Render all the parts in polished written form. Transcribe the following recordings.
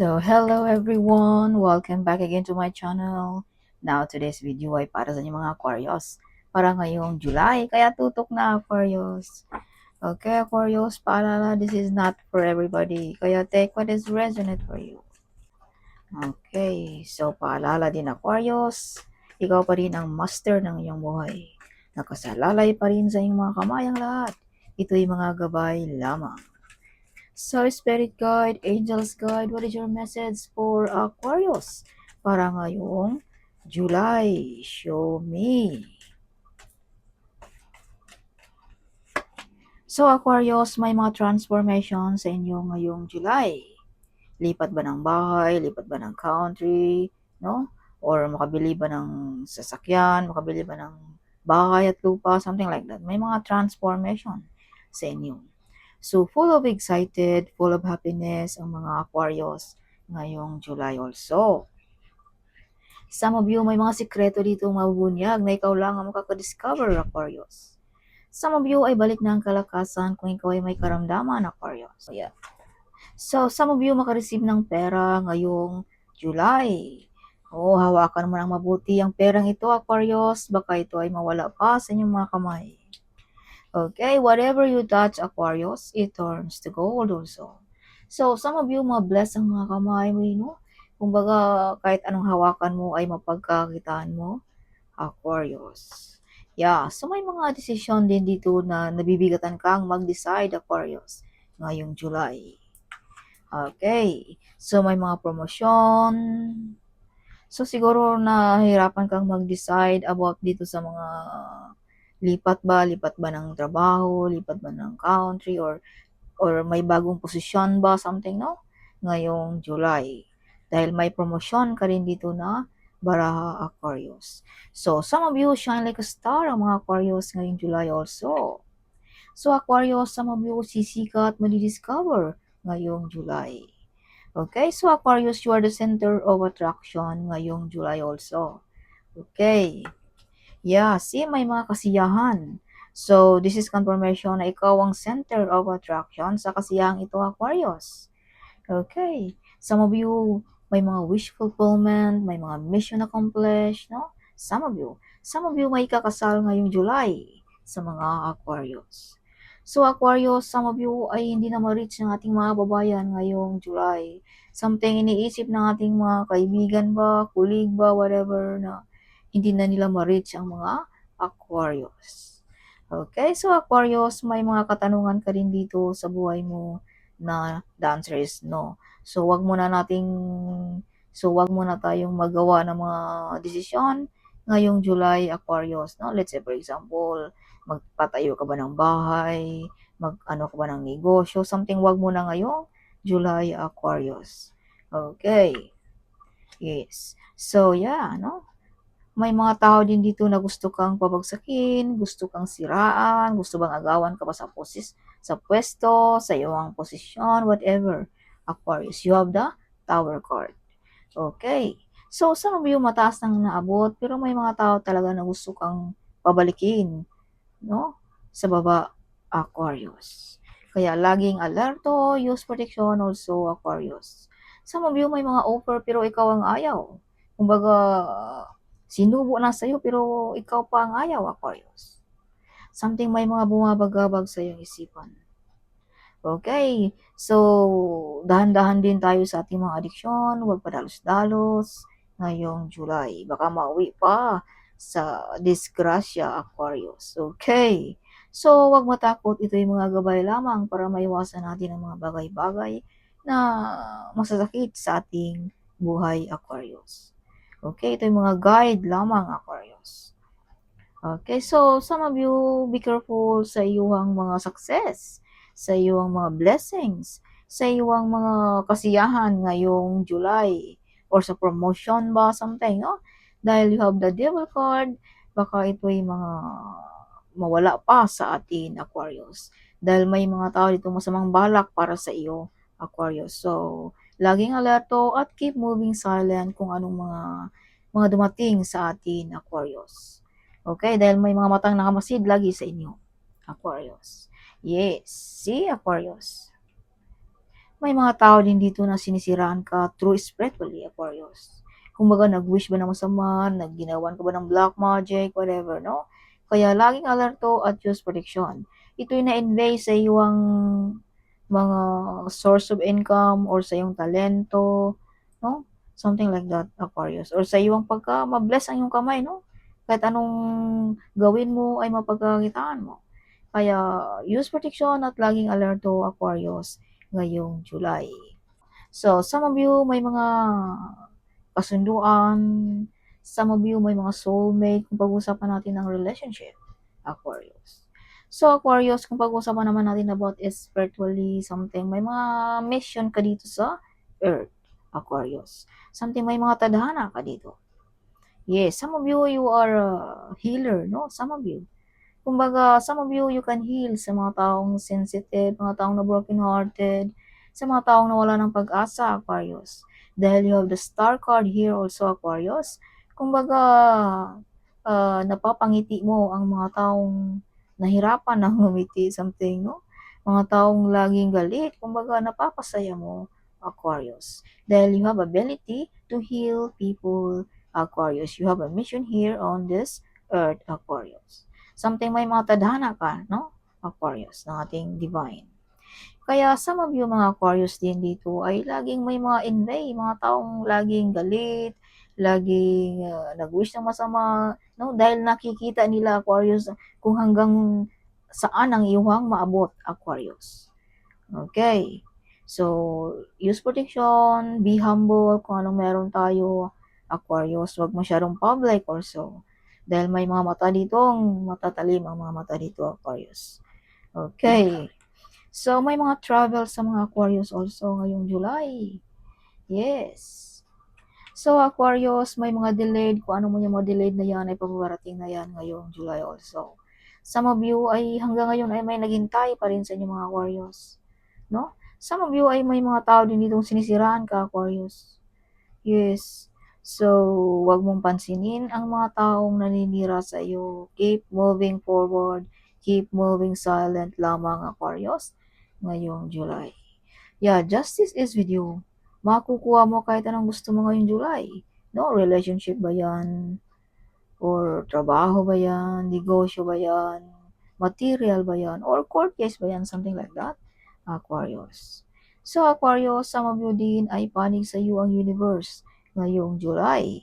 So, hello everyone! Welcome back again to my channel. Now, today's video ay para sa inyong mga Aquarius. Para ngayong July, kaya tutok na Aquarius. Okay, Aquarius, paalala, this is not for everybody. Kaya take what is resonant for you. Okay, so paalala din Aquarius, ikaw pa rin ang master ng iyong buhay. Nakasalalay pa rin sa iyong mga kamay ang lahat. Ito'y mga gabay lamang. So, Spirit Guide, Angels Guide, what is your message for Aquarius? Para ngayong July, show me. So, Aquarius, may mga transformation sa inyo ngayong July. Lipat ba ng bahay, lipat ba ng country, no? Or makabili ba ng sasakyan, makabili ba ng bahay at lupa, something like that. May mga transformation sa inyo. So, full of excited, full of happiness ang mga Aquarius ngayong July also. Some of you, may mga sikreto dito mabubunyag na ikaw lang ang makaka-discover, Aquarius. Some of you ay balik na ang kalakasan kung ikaw ay may karamdaman, Aquarius. Yeah. So, some of you makareceive ng pera ngayong July. Hawakan mo ng mabuti ang perang ito, Aquarius. Baka ito ay mawala pa sa inyong mga kamay. Okay, whatever you touch, Aquarius, it turns to gold also. So, some of you, mabless ang mga kamay mo, no? Kumbaga, kahit anong hawakan mo ay mapagkakitaan mo, Aquarius. Yeah, so may mga desisyon din dito na nabibigatan kang mag-decide, Aquarius, ngayong July. Okay, so may mga promosyon. So, siguro nahihirapan kang mag-decide about dito sa mga lipat ba ng trabaho, lipat ba ng country, or may bagong posisyon ba, something, no? Ngayong July. Dahil may promotion ka rin dito na baraha, Aquarius. So, some of you shine like a star ang mga Aquarius ngayong July also. So, Aquarius, some of you sisikat, madidiscover ngayong July. Okay, so Aquarius, you are the center of attraction ngayong July also. Okay. Yeah, see, may mga kasiyahan. So, this is confirmation na ikaw ang center of attraction sa kasiyahang ito, Aquarius. Okay. Some of you, may mga wish fulfillment, may mga mission accomplished, no? Some of you may kakasal ngayong July sa mga Aquarius. So, Aquarius, some of you ay hindi na ma-reach ng ating mga babayan ngayong July. Something iniisip ng ating mga kaibigan ba, kulig ba, whatever, na hindi na nila ma-reach ang mga Aquarius. Okay, so Aquarius, may mga katanungan ka rin dito sa buhay mo na the answer is no. So wag muna tayong magawa ng mga desisyon ngayong July, Aquarius, no? Let's say for example, magpatayo ka ba ng bahay, mag-ano ka ba ng negosyo, something, wag muna ngayong July, Aquarius. Okay. Yes. So yeah, no? May mga tao din dito na gusto kang pabagsakin, gusto kang siraan, gusto bang agawan ka pa sa pwesto, sa iyong posisyon, whatever. Aquarius, you have the Tower card. Okay. So, some of you mataas nang naabot, pero may mga tao talaga na gusto kang pabalikin, no? Sa baba, Aquarius. Kaya laging alerto, use protection also, Aquarius. Some of you may mga offer pero ikaw ang ayaw. Kumbaga, sinubo na sa'yo pero ikaw pa ang ayaw, Aquarius. Something, may mga bumabagabag sa iyong isipan. Okay, so dahan-dahan din tayo sa ating mga adiksyon, huwag padalos-dalos ngayong July. Baka mauwi pa sa disgrasya, Aquarius. Okay, so huwag matakot, ito yung mga gabay lamang para maiwasan natin ang mga bagay-bagay na masasakit sa ating buhay, Aquarius. Okay, ito yung mga guide lamang, Aquarius. Okay, so some of you, be careful sa iyong mga success, sa iyong mga blessings, sa iyong mga kasiyahan ngayong July, or sa promotion ba, something, no? Dahil you have the Devil card, baka ito ay mga mawala pa sa atin, Aquarius. Dahil may mga tao dito masamang balak para sa iyo, Aquarius. So, laging alerto at keep moving silent kung anong mga dumating sa atin, Aquarius. Okay, dahil may mga matang nakamasid lagi sa inyo, Aquarius. Yes, see, Aquarius. May mga tao din dito na sinisiraan ka through spiritually, Aquarius. Kumbaga nag-wish ba ng masama, nagginawan ka ba ng black magic, whatever, no? Kaya laging alerto at use protection. Ito'y na-invade sa iyong mga source of income or sa iyong talento, no? Something like that, Aquarius. Or sa iyong pagka ma-bless ang iyong kamay, no? Kahit anong gawin mo ay mapagkakitaan mo. Kaya use protection at laging alerto, Aquarius, ngayong July. So, some of you may mga kasunduan, some of you may mga soulmate, kung pag-usapan natin ng relationship, Aquarius. So, Aquarius, kung pag-usapan naman natin about spiritually something, may mga mission ka dito sa Earth, Aquarius. Something may mga tadhana ka dito. Yes, some of you, you are a healer, no? Some of you. Kumbaga, some of you, you can heal sa mga taong sensitive, mga taong na broken-hearted, sa mga taong nawala ng pag-asa, Aquarius. Dahil you have the star card here also, Aquarius. Kumbaga, napapangiti mo ang mga taong nahirapan ng ngumiti, something, no? Mga taong laging galit, kumbaga, napapasaya mo, Aquarius. Dahil you have ability to heal people, Aquarius. You have a mission here on this earth, Aquarius. Something may mga tadhana ka, no? Aquarius, ng ating divine. Kaya some of you mga Aquarius din dito ay laging may mga envy, mga taong laging galit, laging nag-wish ng masama, no? Dahil nakikita nila Aquarius kung hanggang saan ang iyong maabot, Aquarius. Okay. So, use protection, be humble kung anong meron tayo, Aquarius. Huwag masyadong public also. Dahil may mga mata dito, matatalim ang mga mata dito, Aquarius. Okay. So, may mga travel sa mga Aquarius also ngayong July. Yes. So, Aquarius, may mga delayed, kung ano mo yung mga delayed na yan, ay pabarating na yan ngayong July also. Some of you ay hanggang ngayon ay may naghintay pa rin sa inyo mga Aquarius. No? Some of you ay may mga tao din ditong sinisiraan ka, Aquarius. Yes. So, wag mong pansinin ang mga taong naninira sa iyo. Keep moving forward. Keep moving silent lamang, Aquarius, ngayong July. Yeah, justice is with you. Makukuha mo kahit anong gusto mo ngayong July. No, relationship ba yan? Or trabaho ba yan? Negosyo ba yan? Material ba yan? Or court case ba yan? Something like that. Aquarius. So, Aquarius, some of you din ay panig sa iyo ang universe ngayong July.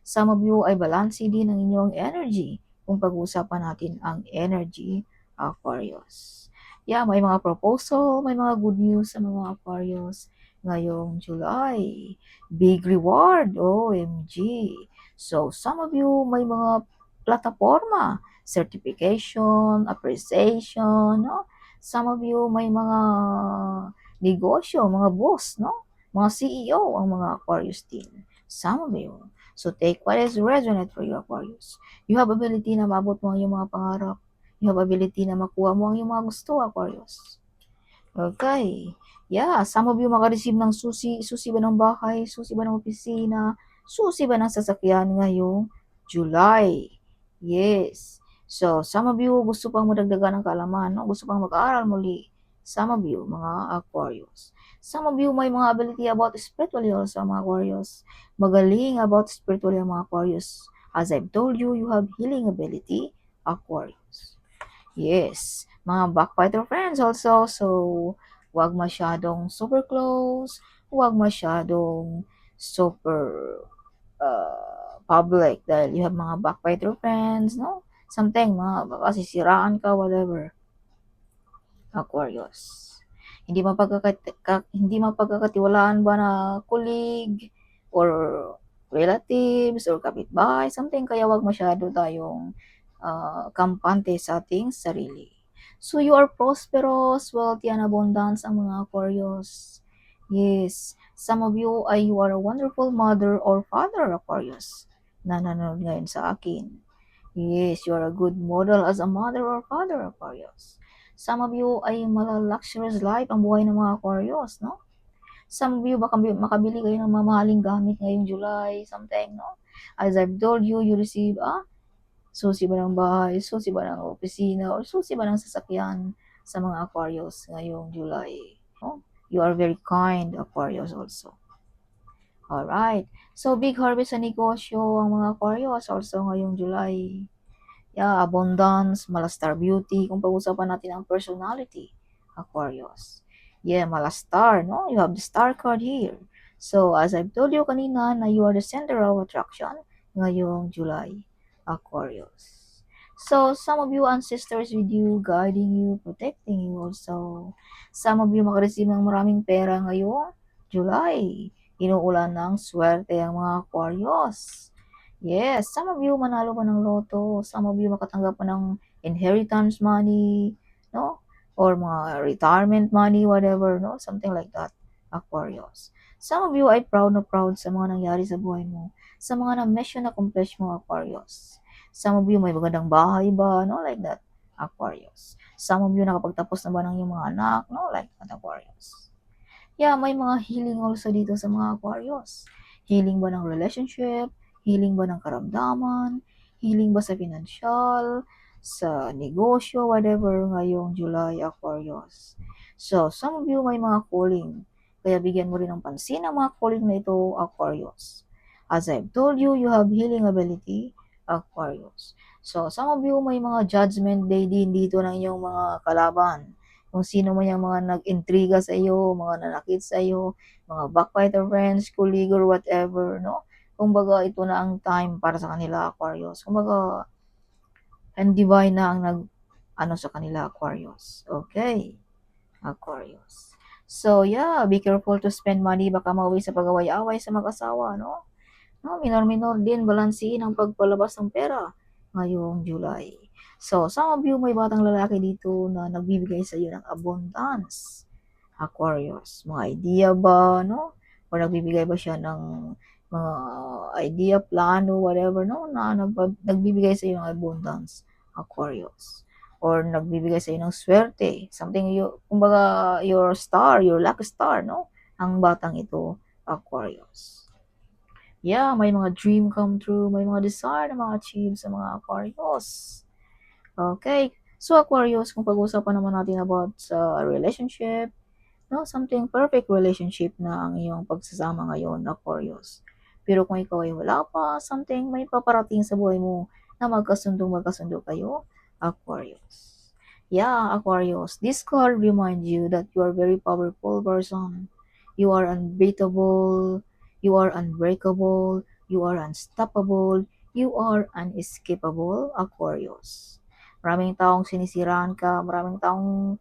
Some of you ay balansi din ang inyong energy kung pag-uusapan natin ang energy, Aquarius. Yeah, may mga proposal, may mga good news sa mga Aquarius ngayong July. Big reward, OMG. So, some of you may mga plataforma, certification, appreciation, no? Some of you may mga negosyo, mga boss, no? Mga CEO ang mga Aquarius din. Some of you. So, take what is resonant for you, Aquarius. You have ability na maabot mo ang iyong mga pangarap. You have ability na makuha mo ang iyong mga gusto, Aquarius. Okay. Yeah, some of you maka-receive ng susi, susi ba ng bahay, susi ba ng opisina, susi ba ng sasakyan ngayong July. Yes. So, some of you gusto pang madagdagan ng kaalaman, no? Gusto pang mag-aaral muli. Some of you, mga Aquarius. Some of you may mga ability about spiritually also, mga Aquarius. Magaling about spiritually ang mga Aquarius. As I've told you, you have healing ability, Aquarius. Yes, mga backbiter friends also. So, huwag masyadong super close, huwag masyadong super public dahil you have mga backbiter friends, no? Something, mga baka sisiraan ka, whatever. Aquarius. Hindi mapagkakatiwalaan ba na colleague or relatives or kapitbahay, something, kaya wag masyado tayong kampante sa ating sarili. So, you are prosperous, wealthy, and abundance ang mga Aquarius. Yes, some of you ay you are a wonderful mother or father, Aquarius, na nanonood ngayon sa akin. Yes, you are a good model as a mother or father, Aquarius. Some of you ay luxurious life ang buhay ng mga Aquarius, no? Some of you baka makabili kayo ng mamahaling gamit ngayong July, something, no? As I've told you, you receive susi ba ng bahay, susi ba ng opisina, or susi ba ng sasakyan sa mga Aquarius ngayong July. No? You are very kind, Aquarius also. Alright. So, big harvest sa negosyo ang mga Aquarius also ngayong July. Yeah, abundance, malastar beauty. Kung pag-usapan natin ang personality, Aquarius. Yeah, malastar, no? You have the star card here. So, as I've told you kanina na you are the center of attraction ngayong July, Aquarius. So, some of you ancestors with you, guiding you, protecting you also. Some of you makareceive ng maraming pera ngayong July. Inuulan ng swerte ang mga Aquarius. Yes, some of you manalo pa ng loto, some of you makatanggap pa ng inheritance money, no? Or mga retirement money, whatever, no? Something like that, Aquarius. Some of you ay proud na proud sa mga nangyari sa buhay mo, sa mga na-mission na accomplish mo, Aquarius. Some of you may magandang bahay ba, no? Like that, Aquarius. Some of you nakapagtapos na ba ng iyong mga anak, no? Like that, Aquarius. Yeah, may mga healing also dito sa mga Aquarius. Healing ba ng relationship? Healing ba ng karamdaman? Healing ba sa financial? Sa negosyo? Whatever ngayong July, Aquarius. So, some of you may mga calling. Kaya bigyan mo rin ng pansin ang mga calling na ito, Aquarius. As I've told you, you have healing ability, Aquarius. So, some of you may mga judgment day din dito ng inyong mga kalaban. Kung sino man yung mga nag-intriga sa iyo, mga nanakit sa iyo, mga backbiter friends, colleague or whatever, no? Kumbaga, ito na ang time para sa kanila, Aquarius. Kumbaga, and divine na ang sa kanila, Aquarius. Okay, Aquarius. So, yeah, be careful to spend money. Baka mauwi sa pag-away-away sa mag-asawa, no? No, minor-minor din, balansin ang pagpalabas ng pera ngayong July. So, some of you may batang lalaki dito na nagbibigay sa iyo ng abundance, Aquarius. Mga idea ba, no? Or nagbibigay ba siya ng mga idea, plano, whatever, no? Na nagbibigay sa iyo ng abundance, Aquarius. Or nagbibigay sa iyo ng swerte. Something kumbaga, your star, your lucky star, no? Ang batang ito, Aquarius. Yeah, may mga dream come true, may mga desire na ma-achieve sa mga Aquarius. Okay. So, Aquarius, kung pag-usapan naman natin about sa relationship, no, something perfect relationship na ang iyong pagsasama ngayon, Aquarius. Pero kung ikaw ay wala pa, something may paparating sa buhay mo na magkasundo kayo, Aquarius. Yeah, Aquarius, this card reminds you that you are very powerful person. You are unbeatable, you are unbreakable, you are unstoppable, you are unescapable, Aquarius. Maraming taong sinisiraan ka, maraming taong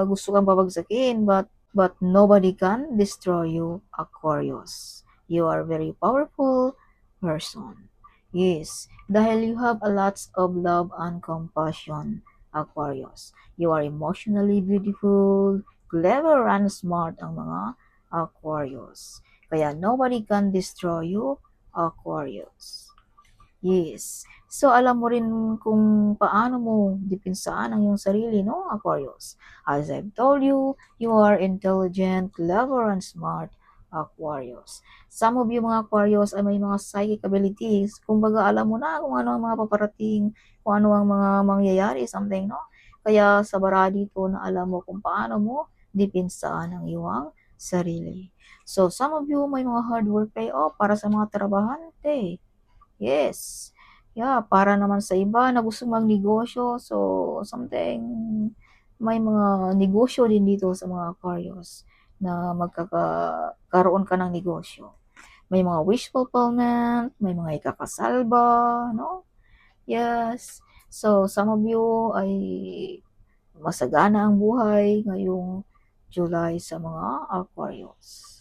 gusto kang babagsakin, but nobody can destroy you, Aquarius. You are very powerful person. Yes, dahil you have a lots of love and compassion, Aquarius. You are emotionally beautiful, clever and smart ang mga Aquarius. Kaya nobody can destroy you, Aquarius. Yes. So, alam mo rin kung paano mo depensahan ang iyong sarili, no, Aquarius? As I've told you, you are intelligent, clever, and smart, Aquarius. Some of you mga Aquarius ay may mga psychic abilities. Kumbaga, alam mo na kung ano ang mga paparating, kung ano ang mga mangyayari, something, no? Kaya sa bara dito na alam mo kung paano mo depensahan ang iyong sarili. So, some of you may mga hard work payoff para sa mga trabahante. Yes. Yeah, para naman sa iba na gusto magnegosyo, so something may mga negosyo din dito sa mga Aquarius na magkakaroon ka ng negosyo. May mga wish fulfillment, may mga ikakasal ba, no? Yes. So, some of you ay masagana ang buhay ngayong July sa mga Aquarius.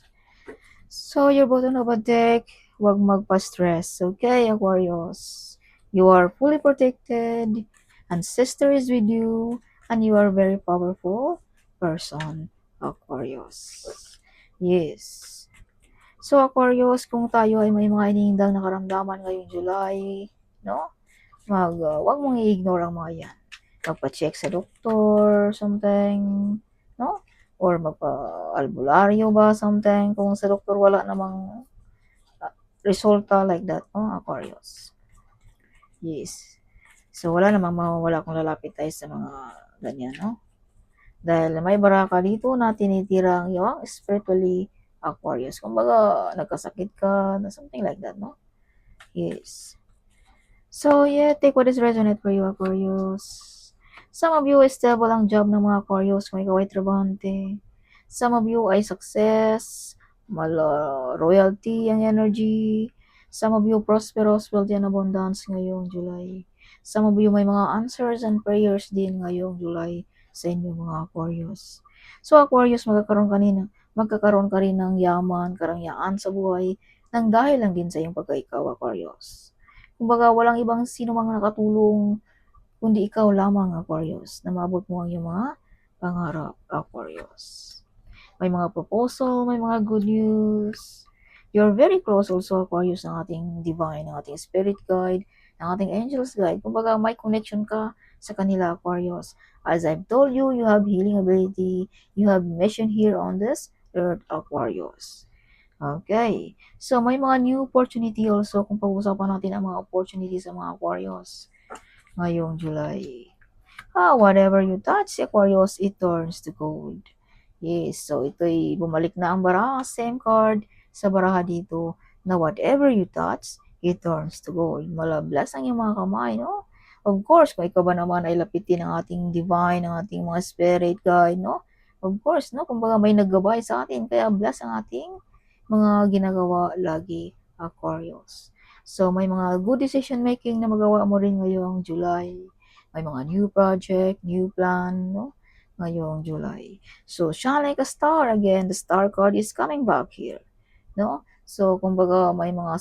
So, your bottom of a deck, huwag magpa-stress. Okay, Aquarius? You are fully protected, ancestor is with you, and you are very powerful person, Aquarius. Yes. So, Aquarius, kung tayo ay may mga iniindang na karamdaman ngayong July, no? Huwag mong i-ignore ang mga yan. Magpa-check sa doktor, something, no? Or magpa-albularyo ba, something. Kung sa doktor wala namang resulta like that, no, Aquarius. Yes. So, wala namang mawawala kung lalapit tayo sa mga ganyan, no? Dahil may bara ka dito na tinitira ang iyong spiritually Aquarius. Kumbaga, nagkasakit ka, na something like that, no? Yes. So, yeah, take what is resonate for you, Aquarius. Some of you ay stable ang job ng mga Aquarius kung ikaw ay trabahante. Some of you ay success, royalty ang energy. Some of you prosperous, wealthy and abundance ngayong July. Some of you may mga answers and prayers din ngayong July sa inyong mga Aquarius. So, Aquarius, magkakaroon ka rin ng yaman, karangyaan sa buhay nang dahil lang din sa iyong pagkaikaw, Aquarius. Kumbaga, walang ibang sino mang nakatulong kundi ikaw lamang, Aquarius, na maabot mo ang iyong mga pangarap, Aquarius. May mga proposal, may mga good news. You're very close also, Aquarius, ng ating divine, ng ating spirit guide, ng ating angels guide. Kumbaga, may connection ka sa kanila, Aquarius. As I've told you, you have healing ability. You have mission here on this earth, Aquarius. Okay. So, may mga new opportunity also kung pag-usapan natin ang mga opportunity sa mga Aquarius ngayong July. Whatever you touch, Aquarius, it turns to gold. Yes, so ito'y bumalik na ang baraha, same card sa baraha dito, na whatever you touch, it turns to gold. Malablas ang iyong mga kamay, no? Of course, kung ikaw ba naman ay lapitin ang ating divine, ang ating mga spirit guide, no? Of course, no? Kumbaga may naggabay sa atin, kaya bless ang ating mga ginagawa lagi, Aquarius. So, may mga good decision making na magawa mo rin ngayong July. May mga new project, new plan, no? Ngayong July. So, shine like a star again. The star card is coming back here, no? So, kumbaga may mga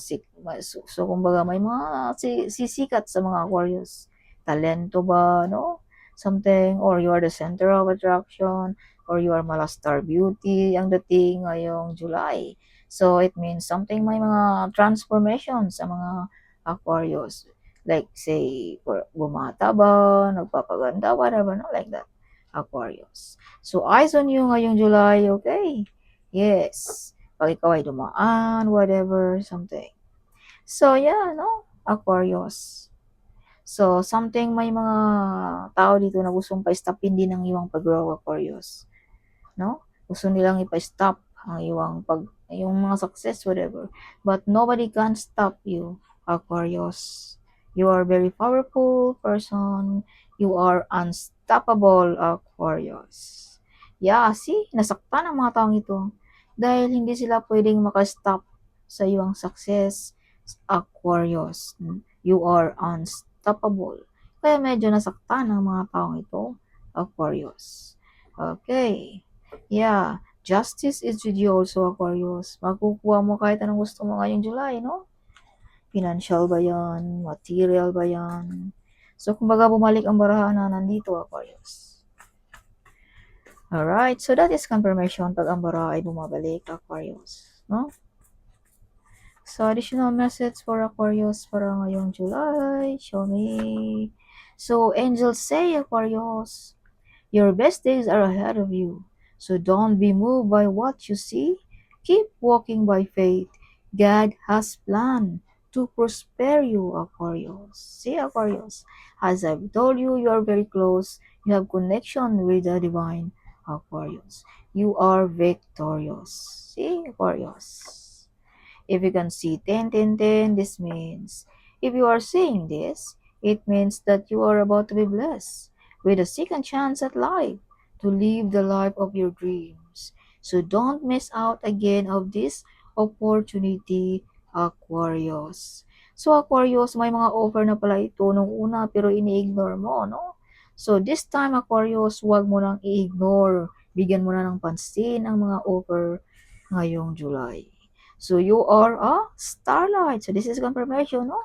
kumbaga may mga sisikat sa mga Aquarius. Talento ba, no? Something, or you are the center of attraction, or you are malastar beauty ang dating ngayong July. So, it means something may mga transformation sa mga Aquarius. Like, say, bumata ba, nagpapaganda, whatever, no? Like that. Aquarius. So, eyes on you ngayong July, okay? Yes. Pag ikaw ay dumaan, whatever, something. So, yeah, no? Aquarius. So, something may mga tao dito na gustong pa-stopin din ang iyong pag-grow, Aquarius. No? Gusto nilang ipa-stop ang yung mga success, whatever. But nobody can stop you, Aquarius. You are very powerful person. You are unstoppable, Aquarius. Yeah, see? Nasaktan ang mga taong ito. Dahil hindi sila pwedeng makastop sa iyong success, Aquarius. You are unstoppable. Kaya medyo nasaktan ang mga taong ito, Aquarius. Okay. Yeah. Justice is with you also, Aquarius. Makukuha mo kahit anong gusto mo ngayong July, no? Financial ba yan? Material ba yan? So, kumbaga bumalik ang barahan na nandito, Aquarius. Alright, so that is confirmation pag ang baraha ay bumabalik, Aquarius, no? So, additional message for Aquarius para ngayong July. Show me. So, angels say, Aquarius, your best days are ahead of you. So don't be moved by what you see. Keep walking by faith. God has planned to prosper you, Aquarius. See, Aquarius, as I've told you, you are very close. You have connection with the divine, Aquarius. You are victorious. See, Aquarius. If you can see 10, 10, 10, this means, if you are seeing this, it means that you are about to be blessed with a second chance at life, to live the life of your dreams. So don't miss out again of this opportunity, Aquarius. So Aquarius, may mga offer na pala ito nung una pero ini-ignore mo, no? So this time, Aquarius, huwag mo nang i-ignore. Bigyan mo na ng pansin ang mga offer ngayong July. So you are a starlight. So this is confirmation, no?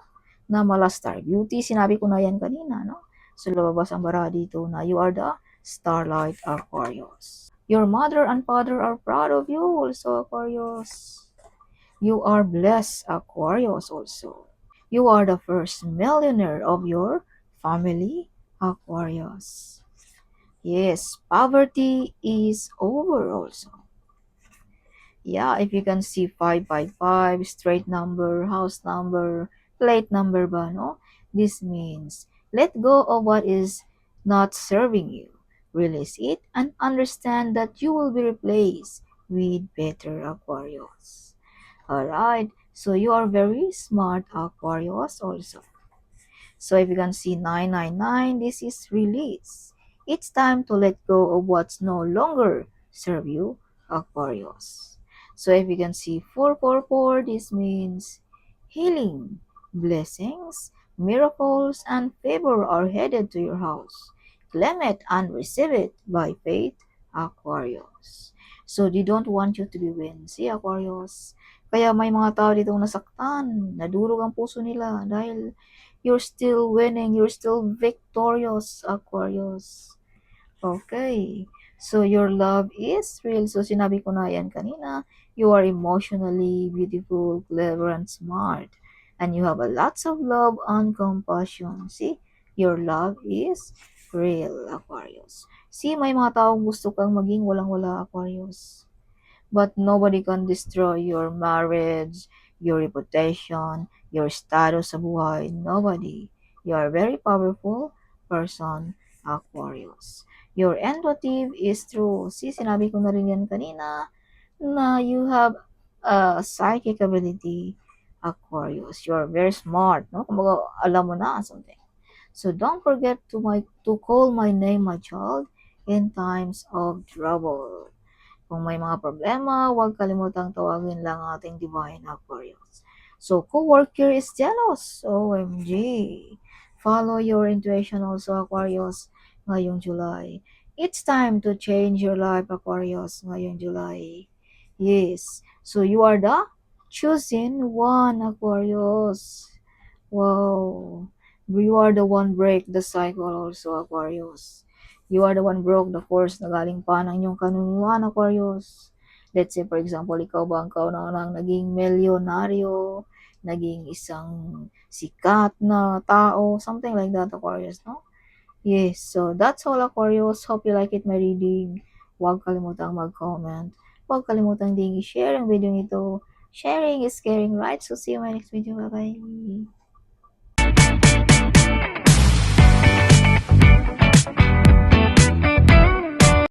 Na malastar beauty. Sinabi ko na yan kanina, no? So lumabas ang bara dito na you are the starlight, Aquarius. Your mother and father are proud of you also, Aquarius. You are blessed, Aquarius, also. You are the first millionaire of your family, Aquarius. Yes, poverty is over also. Yeah, if you can see 555, straight number, house number, plate number ba, no? This means let go of what is not serving you. release it, and understand that you will be replaced with better Aquarius. Alright, so you are very smart Aquarius also. So if you can see 999, this is release. It's time to let go of what's no longer serve you, Aquarius. So if you can see 444, this means healing, blessings, miracles, and favor are headed to your house. Claim it and receive it by faith, Aquarius. So they don't want you to be win. See, Aquarius? Kaya may mga tao dito nasaktan, nadurog ang puso nila dahil you're still winning. You're still victorious, Aquarius. Okay. So, your love is real. So, sinabi ko na yan kanina. You are emotionally beautiful, clever, and smart. And you have a lots of love and compassion. See? Your love is real, Aquarius. See, may mga taong gusto kang maging walang-wala, Aquarius. But nobody can destroy your marriage, your reputation, your status sa buhay. Nobody. You are a very powerful person, Aquarius. Your end motive is true. See, sinabi ko na rin yan kanina na you have a psychic ability, Aquarius. You are very smart, no? Kumbaga, alam mo na something. So don't forget to call my name, my child, in times of trouble. Kung may mga problema, huwag kalimutang tawagin lang ating Divine Aquarius. So, co-worker is jealous. OMG. Follow your intuition also, Aquarius, ngayong July. It's time to change your life, Aquarius, ngayong July. Yes. So, you are the chosen one, Aquarius. Wow. You are the one break the cycle also, Aquarius. You are the one broke the course na galing pa ng inyong kanunuan, Aquarius. Let's say, for example, ikaw ba ang kaunang naging milyonaryo, naging isang sikat na tao, something like that, Aquarius, no? Yes, so that's all, Aquarius. Hope you like it, my reading. Huwag kalimutang mag-comment. Huwag kalimutang ding i-share ang video nito. Sharing is caring, right? So, see you in my next video. Bye-bye.